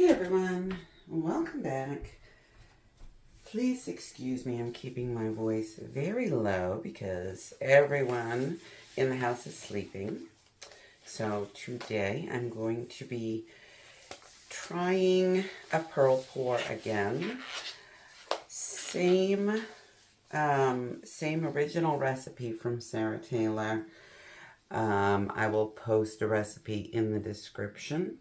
Hey everyone, welcome back. Please excuse me, I'm keeping my voice very low because everyone in the house is sleeping. So today I'm going to be trying a pearl pour again. Same original recipe from Sarah Taylor. I will post a recipe in the description.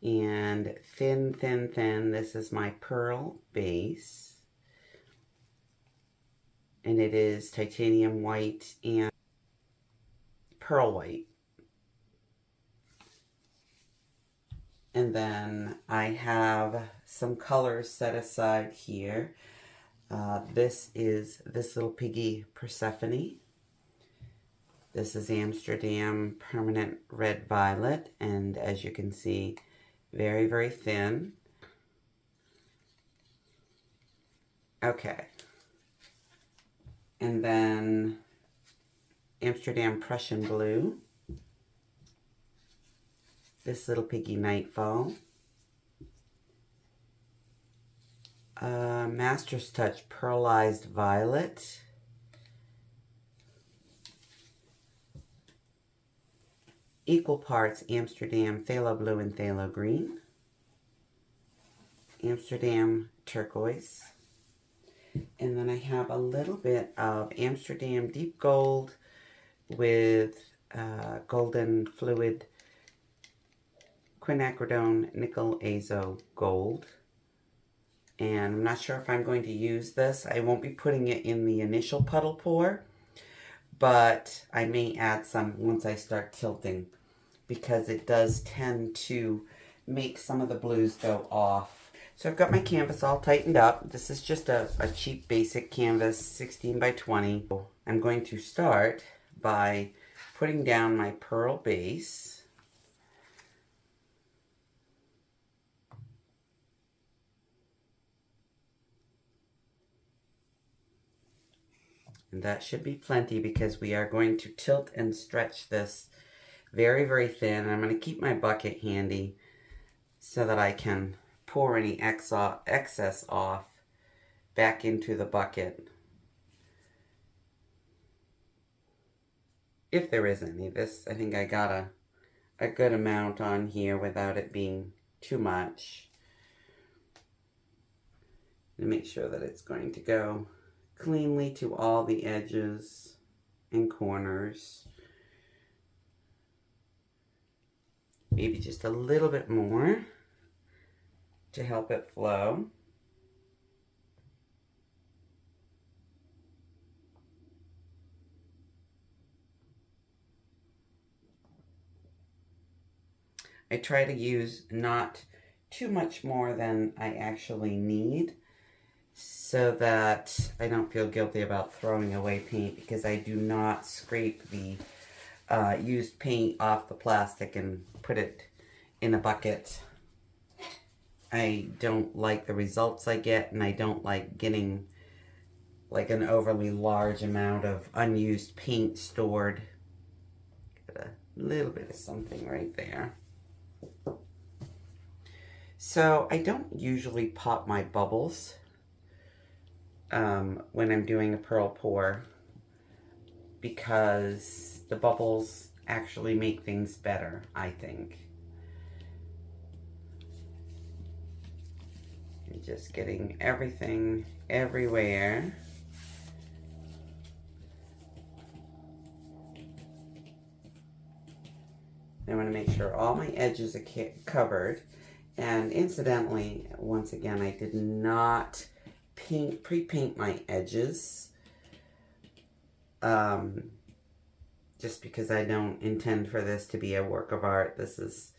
And thin, this is my pearl base. And it is titanium white and pearl white. And then I have some colors set aside here. This is this little piggy Persephone. This is Amsterdam Permanent Red Violet. And as you can see, very, very thin. Okay. And then Amsterdam Prussian Blue. This little piggy Nightfall. Master's Touch Pearlized Violet. Equal parts Amsterdam Phthalo Blue and Phthalo Green. Amsterdam Turquoise. And then I have a little bit of Amsterdam Deep Gold with golden fluid quinacridone nickel azo gold. And I'm not sure if I'm going to use this. I won't be putting it in the initial puddle pour, but I may add some once I start tilting, because it does tend to make some of the blues go off. So I've got my canvas all tightened up. This is just a cheap basic canvas, 16 by 20. I'm going to start by putting down my pearl base. And that should be plenty because we are going to tilt and stretch this very, very thin. And I'm going to keep my bucket handy so that I can pour any excess off back into the bucket. If there is any. This, I think I got a good amount on here without it being too much. And make sure that it's going to go cleanly to all the edges and corners. Maybe just a little bit more to help it flow. I try to use not too much more than I actually need, so that I don't feel guilty about throwing away paint, because I do not scrape the used paint off the plastic and put it in a bucket. I don't like the results I get, and I don't like getting like an overly large amount of unused paint stored. Got a little bit of something right there. So I don't usually pop my bubbles when I'm doing a pearl pour, because the bubbles actually make things better, I think. And just getting everything everywhere. I want to make sure all my edges are covered. And incidentally, once again, I did not pre-paint my edges, just because I don't intend for this to be a work of art. This is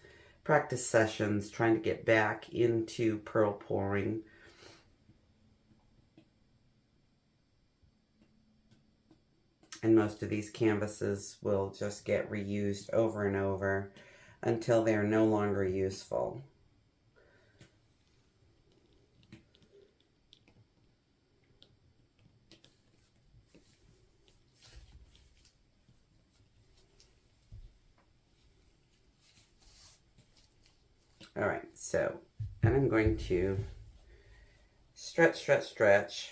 practice sessions, trying to get back into pearl pouring. And most of these canvases will just get reused over and over until they're no longer useful. All right, so And I'm going to stretch, stretch, stretch.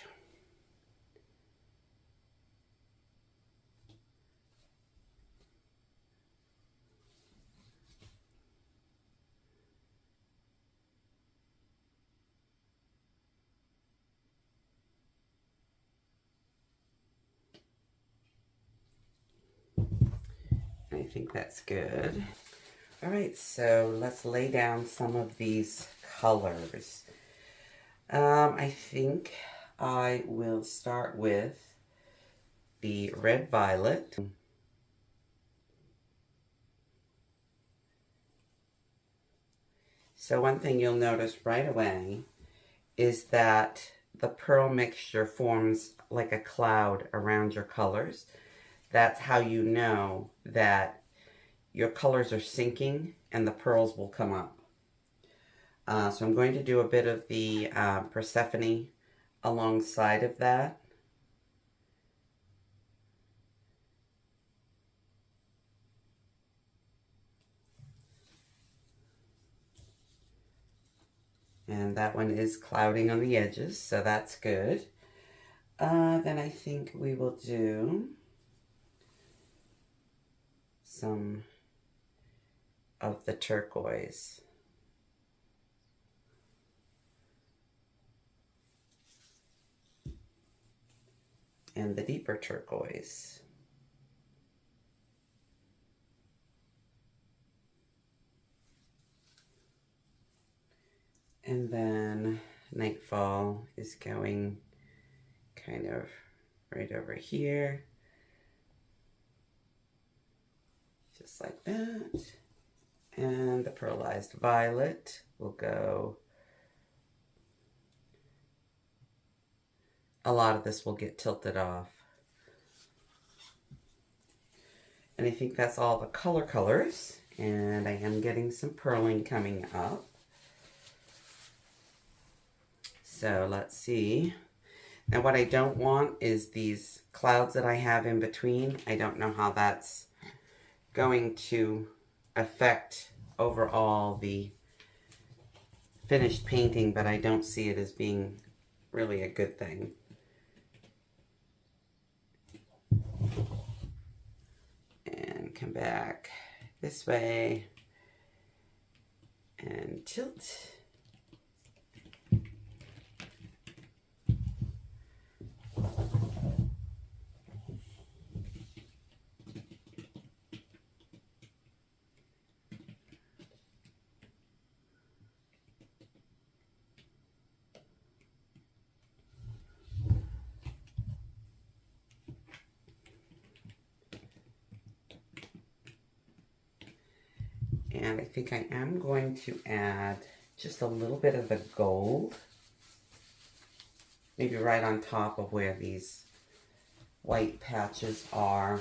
I think that's good. All right, so let's lay down some of these colors. I think I will start with the red violet. So one thing you'll notice right away is that the pearl mixture forms like a cloud around your colors. That's how you know that your colors are sinking and the pearls will come up. So I'm going to do a bit of the Persephone alongside of that. And that one is clouding on the edges, so that's good. Then I think we will do some of the turquoise. And the deeper turquoise. And then Nightfall is going kind of right over here. Just like that. And the pearlized violet will go. A lot of this will get tilted off. And I think that's all the colors. And I am getting some purling coming up. So let's see. Now what I don't want is these clouds that I have in between. I don't know how that's going to affect overall the finished painting, but I don't see it as being really a good thing. And come back this way and tilt. And I think I am going to add just a little bit of the gold, maybe right on top of where these white patches are,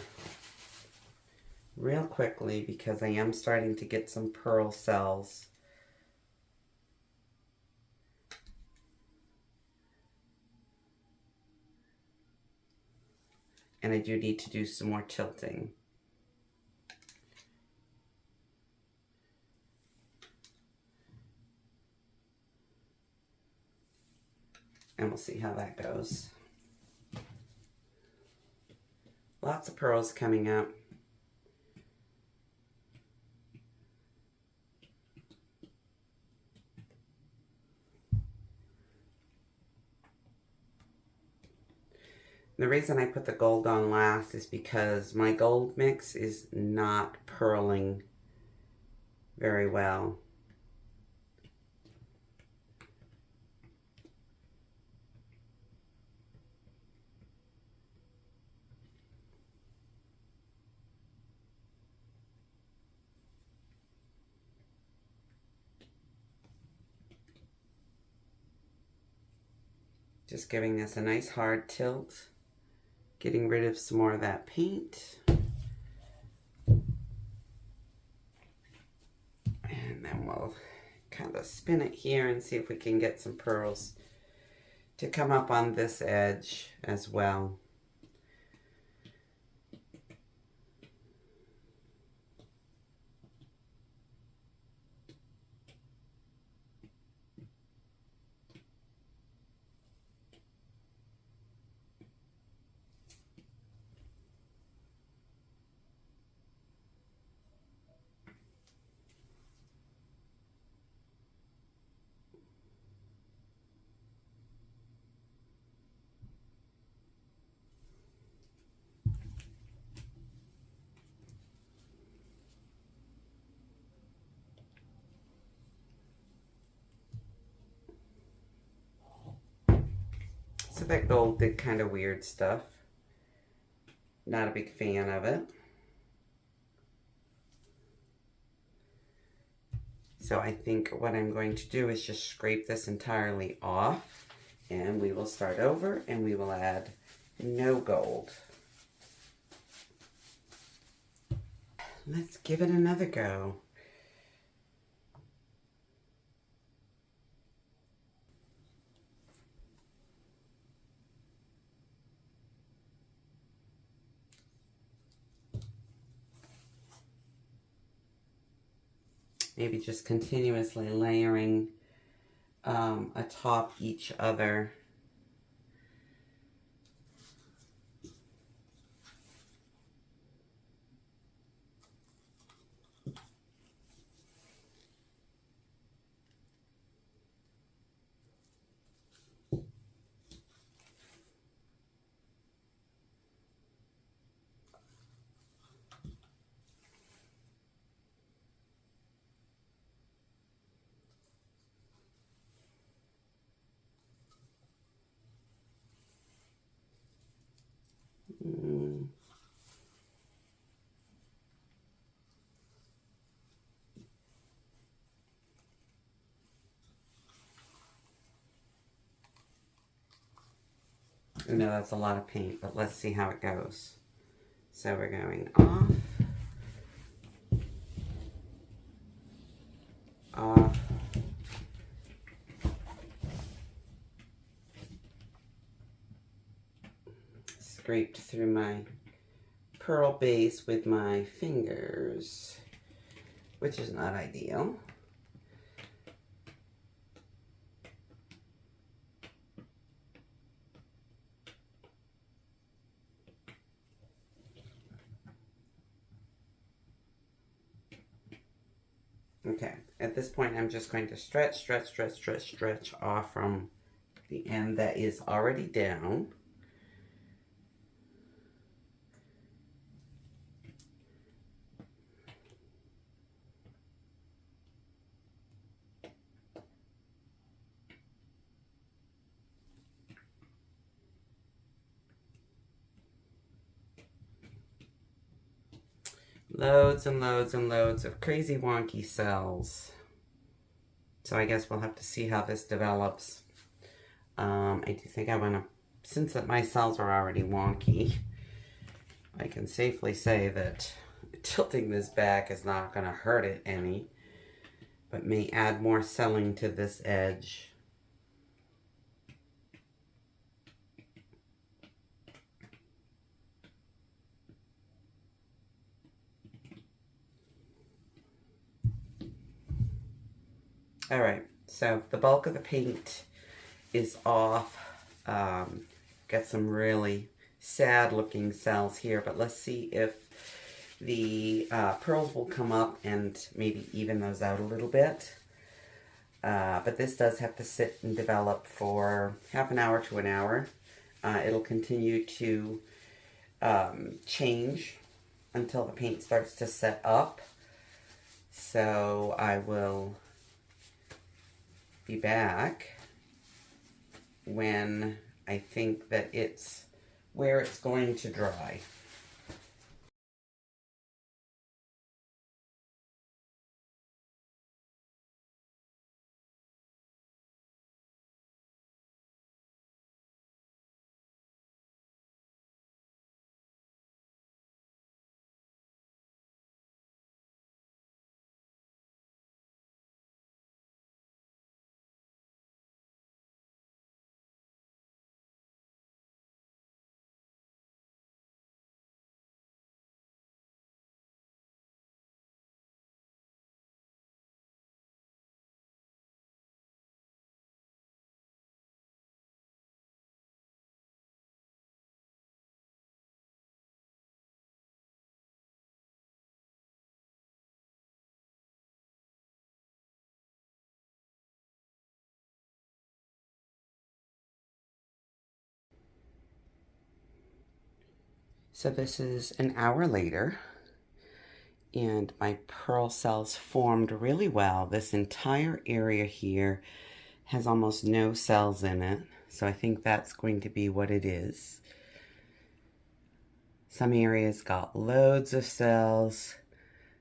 real quickly, because I am starting to get some pearl cells. And I do need to do some more tilting. And we'll see how that goes. Lots of pearls coming up. The reason I put the gold on last is because my gold mix is not purling very well. Just giving this a nice hard tilt, getting rid of some more of that paint. And then we'll kind of spin it here and see if we can get some pearls to come up on this edge as well. of that gold did kind of weird stuff. Not a big fan of it. So I think what I'm going to do is just scrape this entirely off, and we will start over and we will add no gold. Let's give it another go. Maybe just continuously layering atop each other. I know that's a lot of paint, but let's see how it goes. So we're going off, off, scraped through my pearl base with my fingers, which is not ideal. Okay, at this point I'm just going to stretch off from the end that is already down. Loads and loads and loads of crazy wonky cells. So I guess we'll have to see how this develops. I do think I want to, since that my cells are already wonky, I can safely say that tilting this back is not going to hurt it any, but may add more celling to this edge. All right, so the bulk of the paint is off. Got some really sad looking cells here, but let's see if the pearls will come up and maybe even those out a little bit. But this does have to sit and develop for half an hour to an hour. It'll continue to change until the paint starts to set up. So I will be back when I think that it's where it's going to dry. So this is an hour later, and my pearl cells formed really well. This entire area here has almost no cells in it. So I think that's going to be what it is. Some areas got loads of cells,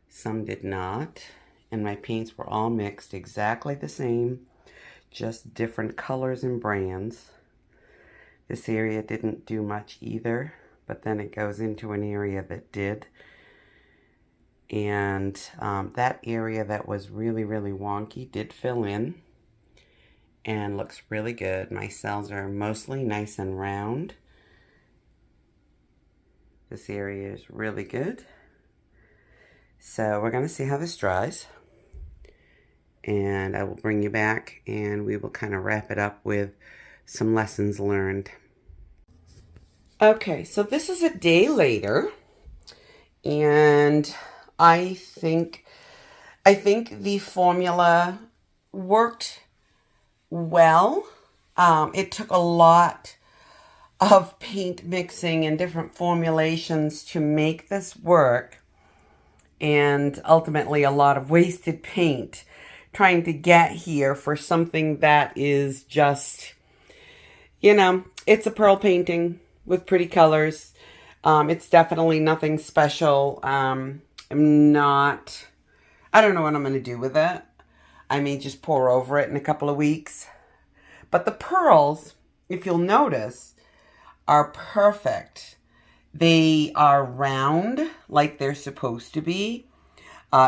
some did not. And my paints were all mixed exactly the same, just different colors and brands. This area didn't do much either, but then it goes into an area that did. And that area that was really, really wonky did fill in and looks really good. My cells are mostly nice and round. This area is really good. So we're going to see how this dries. And I will bring you back and we will kind of wrap it up with some lessons learned. Okay, so this is a day later, and I think the formula worked well. It took a lot of paint mixing and different formulations to make this work, and ultimately a lot of wasted paint trying to get here for something that is just, you know, it's a pearl painting with pretty colors. It's definitely nothing special. I don't know what I'm going to do with it. I may just pour over it in a couple of weeks. But the pearls, if you'll notice, are perfect. They are round like they're supposed to be.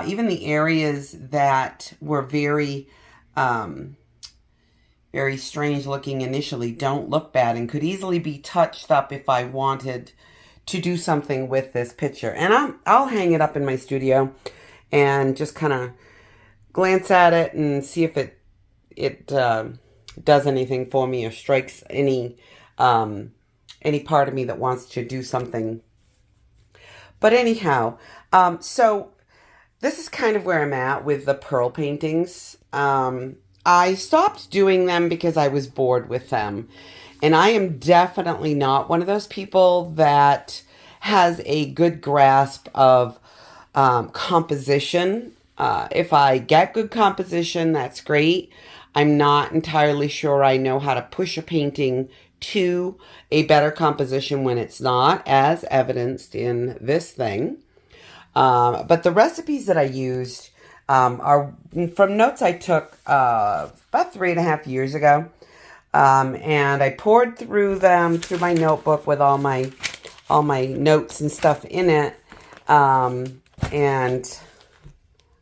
Even the areas that were very strange looking initially don't look bad and could easily be touched up if I wanted to do something with this picture. And I'll hang it up in my studio and just kind of glance at it and see if it does anything for me or strikes any part of me that wants to do something. But anyhow, so this is kind of where I'm at with the pearl paintings. I stopped doing them because I was bored with them. And I am definitely not one of those people that has a good grasp of composition. If I get good composition, that's great. I'm not entirely sure I know how to push a painting to a better composition when it's not, as evidenced in this thing. But the recipes that I used are from notes I took about 3.5 years ago. And I poured through them through my notebook with all my notes and stuff in it. And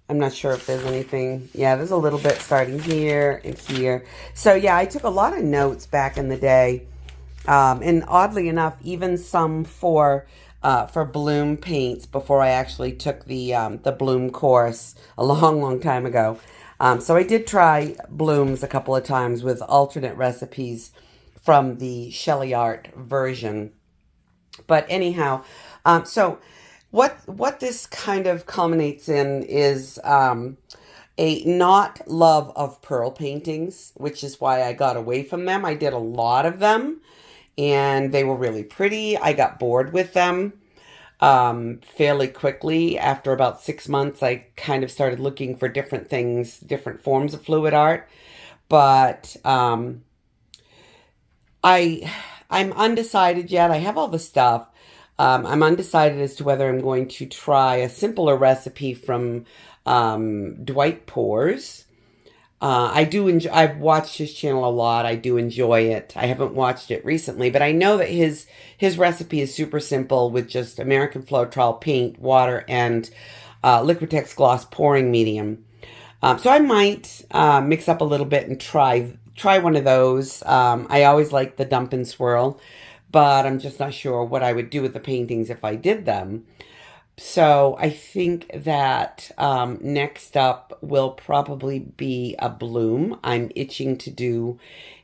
I'm not sure if there's anything. Yeah, there's a little bit starting here and here. So yeah, I took a lot of notes back in the day. And oddly enough, even some for bloom paints before I actually took the bloom course a long time ago. So I did try blooms a couple of times with alternate recipes from the Shelley Art version. But anyhow, so what this kind of culminates in is a not love of pearl paintings, which is why I got away from them. I did a lot of them, and they were really pretty. I got bored with them fairly quickly. After about 6 months, I kind of started looking for different things, different forms of fluid art. But I'm undecided yet. I have all the stuff. I'm undecided as to whether I'm going to try a simpler recipe from Dwight Pours. I've watched his channel a lot. I do enjoy it. I haven't watched it recently, but I know that his recipe is super simple with just American Floetrol paint, water, and liquitex gloss pouring medium. So I might mix up a little bit and try one of those. I always like the dump and swirl, but I'm just not sure what I would do with the paintings if I did them. So I think that next up will probably be a bloom. I'm itching to do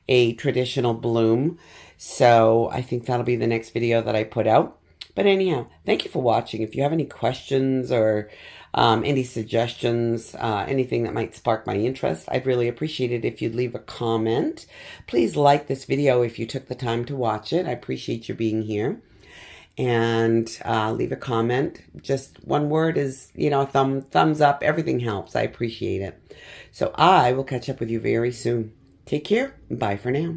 a traditional bloom. So I think that'll be the next video that I put out. But anyhow, thank you for watching. If you have any questions or any suggestions, anything that might spark my interest, I'd really appreciate it if you'd leave a comment. Please like this video if you took the time to watch it. I appreciate you being here. And leave a comment. Just one word is, thumbs up. Everything helps. I appreciate it. So I will catch up with you very soon. Take care. Bye for now.